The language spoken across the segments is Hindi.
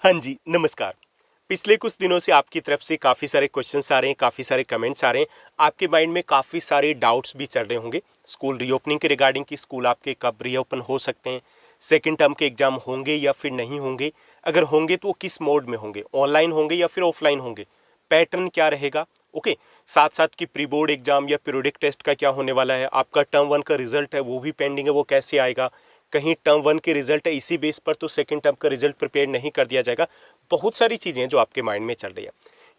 हाँ जी, नमस्कार। पिछले कुछ दिनों से आपकी तरफ से काफ़ी सारे क्वेश्चंस आ रहे हैं, काफ़ी सारे कमेंट्स आ रहे हैं। आपके माइंड में काफ़ी सारे डाउट्स भी चल रहे होंगे स्कूल रीओपनिंग के रिगार्डिंग कि स्कूल आपके कब रीओपन हो सकते हैं, सेकंड टर्म के एग्ज़ाम होंगे या फिर नहीं होंगे, अगर होंगे तो वो किस मोड में होंगे, ऑनलाइन होंगे या फिर ऑफलाइन होंगे, पैटर्न क्या रहेगा। ओके, साथ साथ कि प्री बोर्ड एग्जाम या पीरियोडिक टेस्ट का क्या होने वाला है, आपका टर्म वन का रिजल्ट है वो भी पेंडिंग है, वो कैसे आएगा, कहीं टर्म वन के रिजल्ट है इसी बेस पर तो सेकंड टर्म का रिजल्ट प्रिपेयर नहीं कर दिया जाएगा। बहुत सारी चीज़ें हैं जो आपके माइंड में चल रही है।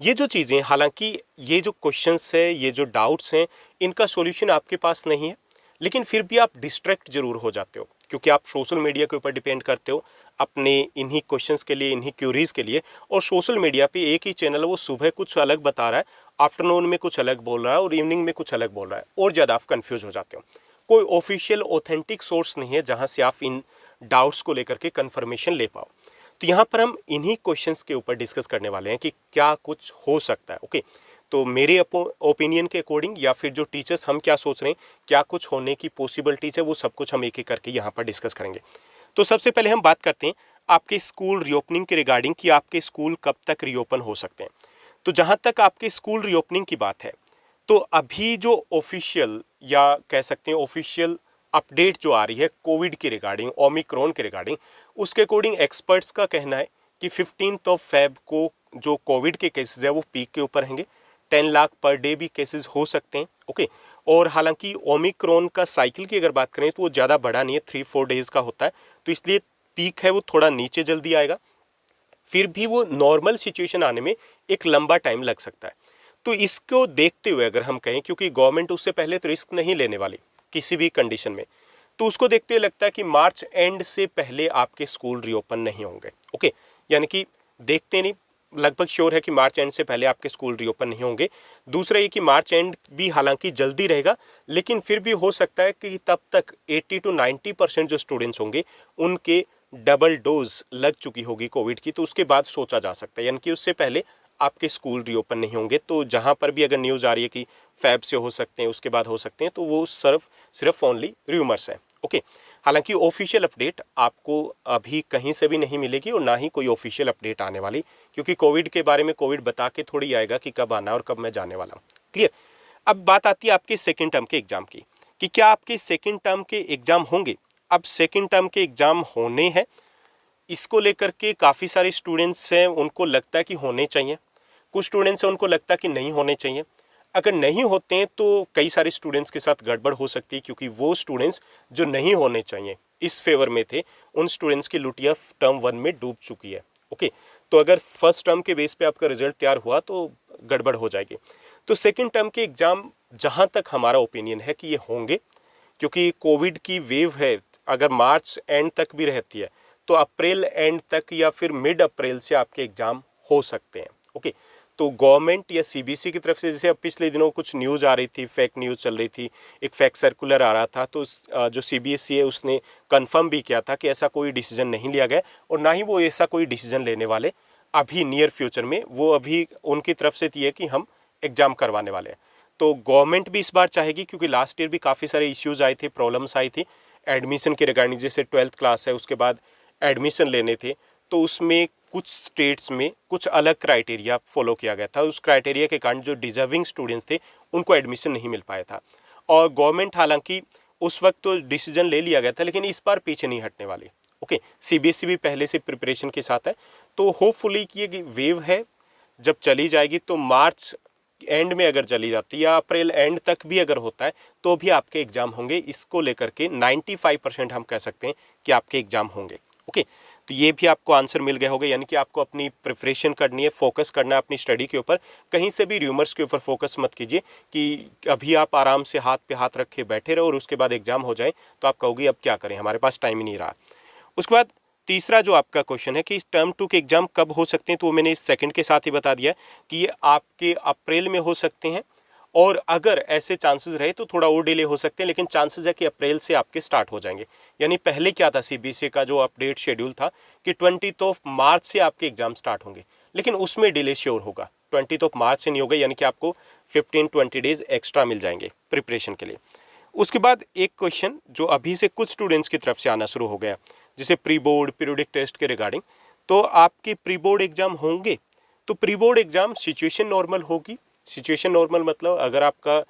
ये जो चीज़ें, हालांकि ये जो क्वेश्चंस है, ये जो डाउट्स हैं, इनका सॉल्यूशन आपके पास नहीं है, लेकिन फिर भी आप डिस्ट्रैक्ट जरूर हो जाते हो क्योंकि आप सोशल मीडिया के ऊपर डिपेंड करते हो अपने इन्हीं क्वेश्चंस के लिए, इन्हीं क्यूरीज के लिए। और सोशल मीडिया पे एक ही चैनल है, वो सुबह कुछ अलग बता रहा है, आफ्टरनून में कुछ अलग बोल रहा है और इवनिंग में कुछ अलग बोल रहा है, और ज़्यादा आप कन्फ्यूज हो जाते हो। कोई ऑफिशियल ऑथेंटिक सोर्स नहीं है जहाँ से आप इन डाउट्स को लेकर के कन्फर्मेशन ले पाओ। तो यहाँ पर हम इन्हीं क्वेश्चंस के ऊपर डिस्कस करने वाले हैं कि क्या कुछ हो सकता है। ओके, तो मेरे ओपिनियन के अकॉर्डिंग या फिर जो टीचर्स हम क्या सोच रहे हैं, क्या कुछ होने की पॉसिबिलिटीज है, वो सब कुछ हम एक एक करके यहाँ पर डिस्कस करेंगे। तो सबसे पहले हम बात करते हैं आपके स्कूल रीओपनिंग के रिगार्डिंग कि आपके स्कूल कब तक रीओपन हो सकते हैं। तो जहाँ तक आपके स्कूल रीओपनिंग की बात है, तो अभी जो ऑफिशियल या कह सकते हैं ऑफिशियल अपडेट जो आ रही है कोविड के रिगार्डिंग, ओमिक्रॉन के रिगार्डिंग, उसके अकॉर्डिंग एक्सपर्ट्स का कहना है कि 15 को जो कोविड के केसेस है वो पीक के ऊपर रहेंगे। 10 लाख पर डे भी केसेस हो सकते हैं। ओके, और हालांकि ओमिक्रॉन का साइकिल की अगर बात करें तो वो ज़्यादा बड़ा नहीं है, 3-4 डेज का होता है, तो इसलिए पीक है वो थोड़ा नीचे जल्दी आएगा, फिर भी वो नॉर्मल सिचुएशन आने में एक लंबा टाइम लग सकता है। तो इसको देखते हुए अगर हम कहें, क्योंकि गवर्नमेंट उससे पहले तो रिस्क नहीं लेने वाली किसी भी कंडीशन में, तो उसको देखते हुए लगता है कि मार्च एंड से पहले आपके स्कूल रीओपन नहीं होंगे। ओके, यानी कि देखते नहीं, लगभग श्योर है कि मार्च एंड से पहले आपके स्कूल रीओपन नहीं होंगे। दूसरा ये कि मार्च एंड भी हालांकि जल्दी रहेगा, लेकिन फिर भी हो सकता है कि तब तक 80 to 90% जो स्टूडेंट्स होंगे उनके डबल डोज लग चुकी होगी कोविड की, तो उसके बाद सोचा जा सकता है, यानी कि उससे पहले आपके स्कूल रीओपन नहीं होंगे। तो जहाँ पर भी अगर न्यूज़ आ रही है कि फैब से हो सकते हैं, उसके बाद हो सकते हैं, तो वो सिर्फ ओनली र्यूमर्स है। ओके, हालांकि ऑफिशियल अपडेट आपको अभी कहीं से भी नहीं मिलेगी और ना ही कोई ऑफिशियल अपडेट आने वाली, क्योंकि कोविड के बारे में कोविड बता के थोड़ी आएगा कि कब आना है और कब मैं जाने वाला हूँ। क्लियर। अब बात आती है आपके सेकेंड टर्म के एग्जाम की कि क्या आपके सेकेंड टर्म के एग्जाम होंगे। अब सेकेंड टर्म के एग्जाम होने हैं, इसको लेकर के काफ़ी सारे स्टूडेंट्स हैं उनको लगता है कि होने चाहिए, कुछ स्टूडेंट्स हैं उनको लगता है कि नहीं होने चाहिए। अगर नहीं होते हैं तो कई सारे स्टूडेंट्स के साथ गड़बड़ हो सकती है, क्योंकि वो स्टूडेंट्स जो नहीं होने चाहिए इस फेवर में थे, उन स्टूडेंट्स की लुटिया टर्म वन में डूब चुकी है। ओके, तो अगर फर्स्ट टर्म के बेस पे आपका रिजल्ट तैयार हुआ तो गड़बड़ हो जाएगी। तो सेकेंड टर्म के एग्ज़ाम जहाँ तक हमारा ओपिनियन है कि ये होंगे, क्योंकि कोविड की वेव है, अगर मार्च एंड तक भी रहती है तो अप्रैल एंड तक या फिर मिड अप्रैल से आपके एग्ज़ाम हो सकते हैं। ओके, तो गवर्नमेंट या सीबीएसई की तरफ से, जैसे अब पिछले दिनों कुछ न्यूज़ आ रही थी, फेक न्यूज़ चल रही थी, एक फेक सर्कुलर आ रहा था, तो जो सीबीएसई है उसने कंफर्म भी किया था कि ऐसा कोई डिसीजन नहीं लिया गया और ना ही वो ऐसा कोई डिसीजन लेने वाले अभी नियर फ्यूचर में। वो अभी उनकी तरफ से थी है कि हम एग्ज़ाम करवाने वाले हैं। तो गवर्नमेंट भी इस बार चाहेगी, क्योंकि लास्ट ईयर भी काफ़ी सारे इश्यूज़ आए थे, प्रॉब्लम्स आई थी एडमिशन के रिगार्डिंग, जैसे 12th क्लास है उसके बाद एडमिशन लेने थे, तो उसमें कुछ स्टेट्स में कुछ अलग क्राइटेरिया फॉलो किया गया था। उस क्राइटेरिया के कारण जो डिजर्विंग स्टूडेंट्स थे उनको एडमिशन नहीं मिल पाया था। और गवर्नमेंट हालांकि उस वक्त तो डिसीजन ले लिया गया था, लेकिन इस बार पीछे नहीं हटने वाली। ओके, सीबीएसई भी पहले से प्रिपरेशन के साथ है, तो होपफुली कि ये वेव है जब चली जाएगी तो मार्च एंड में अगर चली जाती है या अप्रैल एंड तक भी अगर होता है तो भी आपके एग्जाम होंगे। इसको लेकर के 95% हम कह सकते हैं कि आपके एग्जाम होंगे। ओके, तो ये भी आपको आंसर मिल गया होगा, यानी कि आपको अपनी प्रिपरेशन करनी है, फोकस करना है अपनी स्टडी के ऊपर, कहीं से भी र्यूमर्स के ऊपर फोकस मत कीजिए कि अभी आप आराम से हाथ पे हाथ रखे बैठे रहो और उसके बाद एग्जाम हो जाए तो आप कहोगे अब क्या करें, हमारे पास टाइम ही नहीं रहा। उसके बाद तीसरा जो आपका क्वेश्चन है कि टर्म टू के एग्जाम कब हो सकते हैं, तो वो मैंने इस सेकंड के साथ ही बता दिया कि ये आपके अप्रैल में हो सकते हैं, और अगर ऐसे चांसेस रहे तो थोड़ा और डिले हो सकते हैं, लेकिन चांसेस है कि अप्रैल से आपके स्टार्ट हो जाएंगे। यानी पहले क्या था, सीबीएसई का जो अपडेट शेड्यूल था कि 20 मार्च से आपके एग्जाम स्टार्ट होंगे, लेकिन उसमें डिले श्योर होगा, 20 मार्च से नहीं होगा, यानी कि आपको 15-20 डेज एक्स्ट्रा मिल जाएंगे प्रिपरेशन के लिए। उसके बाद एक क्वेश्चन जो अभी से कुछ स्टूडेंट्स की तरफ से आना शुरू हो गया, जैसे प्री बोर्ड पीरियोडिक टेस्ट के रिगार्डिंग, तो आपके प्री बोर्ड एग्जाम होंगे, तो pre board exam situation normal होगी। सिचुएशन नॉर्मल मतलब अगर आपका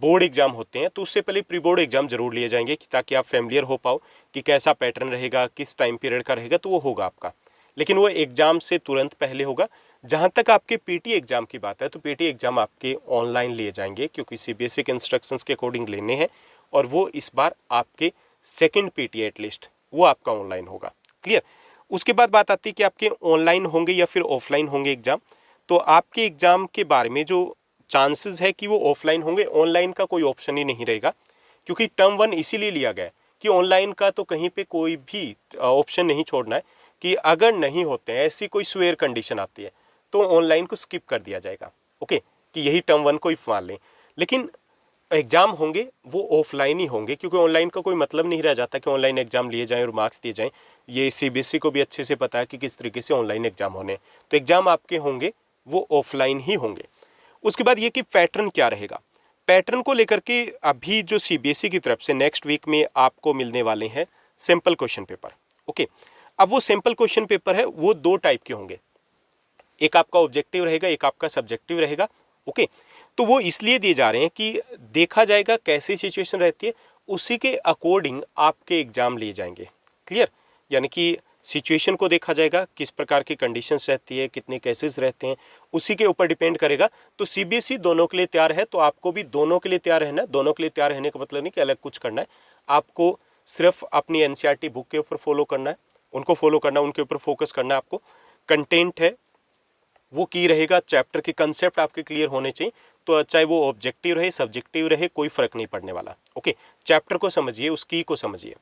बोर्ड एग्जाम होते हैं तो उससे पहले प्री बोर्ड एग्जाम जरूर लिए जाएंगे ताकि आप फैमिलियर हो पाओ कि कैसा पैटर्न रहेगा, किस टाइम पीरियड का रहेगा, तो वो होगा आपका। लेकिन वो एग्जाम से तुरंत पहले होगा। जहाँ तक आपके पीटी एग्जाम की बात है तो पीटी एग्जाम आपके ऑनलाइन लिए जाएंगे क्योंकि सीबीएसई के इंस्ट्रक्शंस के अकॉर्डिंग लेने हैं, और वो इस बार आपके सेकेंड पीटी एटलीस्ट वो आपका ऑनलाइन होगा। क्लियर। उसके बाद बात आती है कि आपके ऑनलाइन होंगे या फिर ऑफलाइन होंगे एग्जाम। तो आपके एग्जाम के बारे में जो चांसेस है कि वो ऑफलाइन होंगे, ऑनलाइन का कोई ऑप्शन ही नहीं रहेगा, क्योंकि टर्म 1 इसीलिए लिया गया है कि ऑनलाइन का तो कहीं पे कोई भी ऑप्शन नहीं छोड़ना है कि अगर नहीं होते हैं, ऐसी कोई स्वेयर कंडीशन आती है तो ऑनलाइन को स्किप कर दिया जाएगा। ओके, कि यही टर्म 1 को ही मान लें। लेकिन एग्जाम होंगे वो ऑफलाइन ही होंगे, क्योंकि ऑनलाइन का कोई मतलब नहीं रह जाता कि ऑनलाइन एग्जाम लिए जाएं और मार्क्स दिए जाएं। ये सीबीएसई को भी अच्छे से पता है कि किस तरीके से ऑनलाइन एग्जाम होने हैं। तो एग्जाम आपके होंगे वो ऑफलाइन ही होंगे। उसके बाद ये कि पैटर्न क्या रहेगा, पैटर्न को लेकर के अभी जो सीबीएसई की तरफ से नेक्स्ट वीक में आपको मिलने वाले हैं सिंपल क्वेश्चन पेपर। ओके, अब वो सिंपल क्वेश्चन पेपर है वो 2 टाइप के होंगे, एक आपका ऑब्जेक्टिव रहेगा, एक आपका सब्जेक्टिव रहेगा। ओके, तो वो इसलिए दिए जा रहे हैं कि देखा जाएगा कैसी सिचुएशन रहती है, उसी के अकॉर्डिंग आपके एग्जाम लिए जाएंगे। क्लियर, यानी कि सिचुएशन को देखा जाएगा, किस प्रकार की कंडीशंस रहती है, कितने केसेस रहते हैं, उसी के ऊपर डिपेंड करेगा। तो सीबीएसई दोनों के लिए तैयार है, तो आपको भी दोनों के लिए तैयार रहना है। दोनों के लिए तैयार रहने का मतलब नहीं कि अलग कुछ करना है, आपको सिर्फ अपनी एनसीईआरटी बुक के ऊपर फॉलो करना है, उनको फॉलो करना है, उनके ऊपर फोकस करना है आपको। कंटेंट है वो की रहेगा, चैप्टर के कंसेप्ट आपके क्लियर होने चाहिए। तो चाहे वो ऑब्जेक्टिव रहे, सब्जेक्टिव रहे, कोई फर्क नहीं पड़ने वाला। ओके, चैप्टर को समझिए, उस की को समझिए।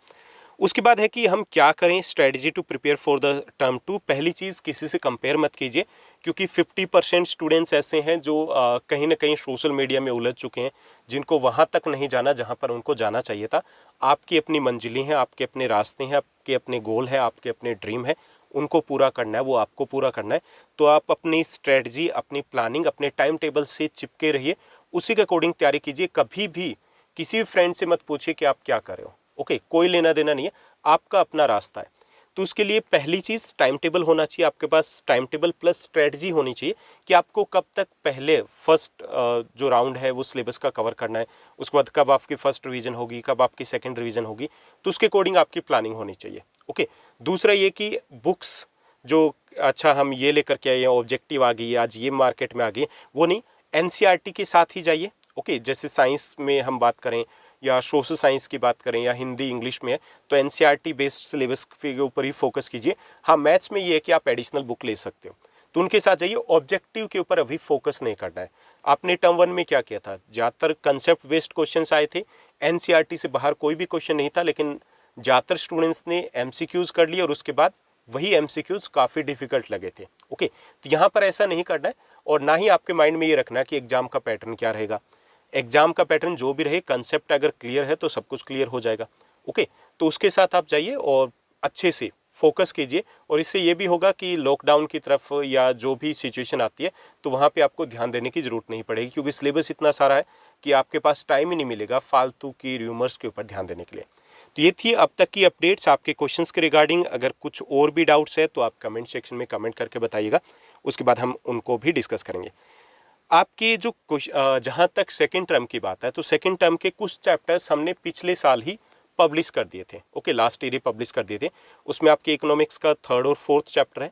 उसके बाद है कि हम क्या करें strategy to prepare for the term 2। पहली चीज़, किसी से कंपेयर मत कीजिए, क्योंकि 50% स्टूडेंट्स ऐसे हैं जो कहीं ना कहीं सोशल मीडिया में उलझ चुके हैं, जिनको वहाँ तक नहीं जाना जहाँ पर उनको जाना चाहिए था। आपकी अपनी मंजिलें हैं, आपके अपने रास्ते हैं, आपके अपने गोल हैं, आपके अपने ड्रीम है, उनको पूरा करना है, वो आपको पूरा करना है। तो आप अपनी स्ट्रेटजी, अपनी प्लानिंग, अपने टाइम टेबल से चिपके रहिए, उसी के अकॉर्डिंग तैयारी कीजिए। कभी भी किसी फ्रेंड से मत पूछिए कि आप क्या कर रहे हो। ओके, कोई लेना देना नहीं है, आपका अपना रास्ता है। तो उसके लिए पहली चीज़ टाइम टेबल होना चाहिए, आपके पास टाइम टेबल प्लस स्ट्रेटजी होनी चाहिए कि आपको कब तक पहले फर्स्ट जो राउंड है वो सिलेबस का कवर करना है, उसके बाद कब आपकी फर्स्ट रिवीजन होगी, कब आपकी सेकंड रिवीजन होगी, तो उसके अकॉर्डिंग आपकी प्लानिंग होनी चाहिए। ओके, दूसरा ये कि बुक्स जो अच्छा हम ये लेकर के आए हैं, ऑब्जेक्टिव आ गई, आज ये मार्केट में आ गई, वो नहीं, एनसीईआरटी के साथ ही जाइए। ओके, जैसे साइंस में हम बात करें या सोशल साइंस की बात करें या हिंदी इंग्लिश में है तो एनसीईआरटी बेस्ड सिलेबस के ऊपर ही फोकस कीजिए। हाँ, मैथ्स में ये है कि आप एडिशनल बुक ले सकते हो, तो उनके साथ जाइए। ऑब्जेक्टिव के ऊपर अभी फोकस नहीं करना है। आपने टर्म 1 में क्या किया था, ज़्यादातर कंसेप्ट बेस्ड क्वेश्चंस आए थे, एनसीईआरटी से बाहर कोई भी क्वेश्चन नहीं था, लेकिन ज़्यादातर स्टूडेंट्स ने एमसीक्यूज़ कर लिए और उसके बाद वही एमसीक्यूज़ काफ़ी डिफिकल्ट लगे थे। ओके, तो यहाँ पर ऐसा नहीं करना है, और ना ही आपके माइंड में ये रखना है कि एग्जाम का पैटर्न क्या रहेगा। एग्जाम का पैटर्न जो भी रहे, कंसेप्ट अगर क्लियर है तो सब कुछ क्लियर हो जाएगा। ओके, तो उसके साथ आप जाइए और अच्छे से फोकस कीजिए, और इससे ये भी होगा कि लॉकडाउन की तरफ या जो भी सिचुएशन आती है तो वहाँ पे आपको ध्यान देने की ज़रूरत नहीं पड़ेगी, क्योंकि सिलेबस इतना सारा है कि आपके पास टाइम ही नहीं मिलेगा फालतू की र्यूमर्स के ऊपर ध्यान देने के लिए। तो ये थी अब तक की अपडेट्स आपके क्वेश्चंस के रिगार्डिंग। अगर कुछ और भी डाउट्स है तो आप कमेंट सेक्शन में कमेंट करके बताइएगा, उसके बाद हम उनको भी डिस्कस करेंगे। आपके जो जहाँ तक सेकेंड टर्म की बात है तो सेकेंड टर्म के कुछ चैप्टर्स हमने पिछले साल ही पब्लिश कर दिए थे। ओके, लास्ट ईयर ही पब्लिश कर दिए थे। उसमें आपके इकोनॉमिक्स का 3rd और 4th चैप्टर है,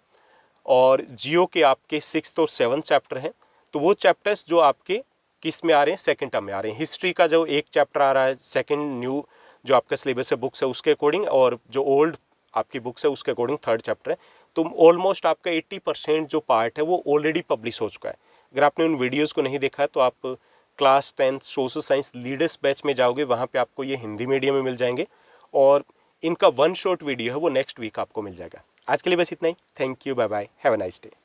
और जियो के आपके 6th और 7th चैप्टर हैं। तो वो चैप्टर्स जो आपके किस में आ रहे हैं, सेकेंड टर्म में आ रहे हैं। हिस्ट्री का जो एक चैप्टर आ रहा है सेकेंड न्यू जो आपका सिलेबस है बुक्स है उसके अकॉर्डिंग, और जो ओल्ड आपकी बुक्स है उसके अकॉर्डिंग 3rd चैप्टर है। तो ऑलमोस्ट आपका 80% जो पार्ट है वो ऑलरेडी पब्लिश हो चुका है। अगर आपने उन वीडियोज़ को नहीं देखा है तो आप class 10th social science leaders batch में जाओगे, वहाँ पे आपको ये हिंदी मीडियम में मिल जाएंगे, और इनका 1 शॉर्ट वीडियो है वो नेक्स्ट वीक आपको मिल जाएगा। आज के लिए बस इतना ही। Thank you, bye bye, have a nice day.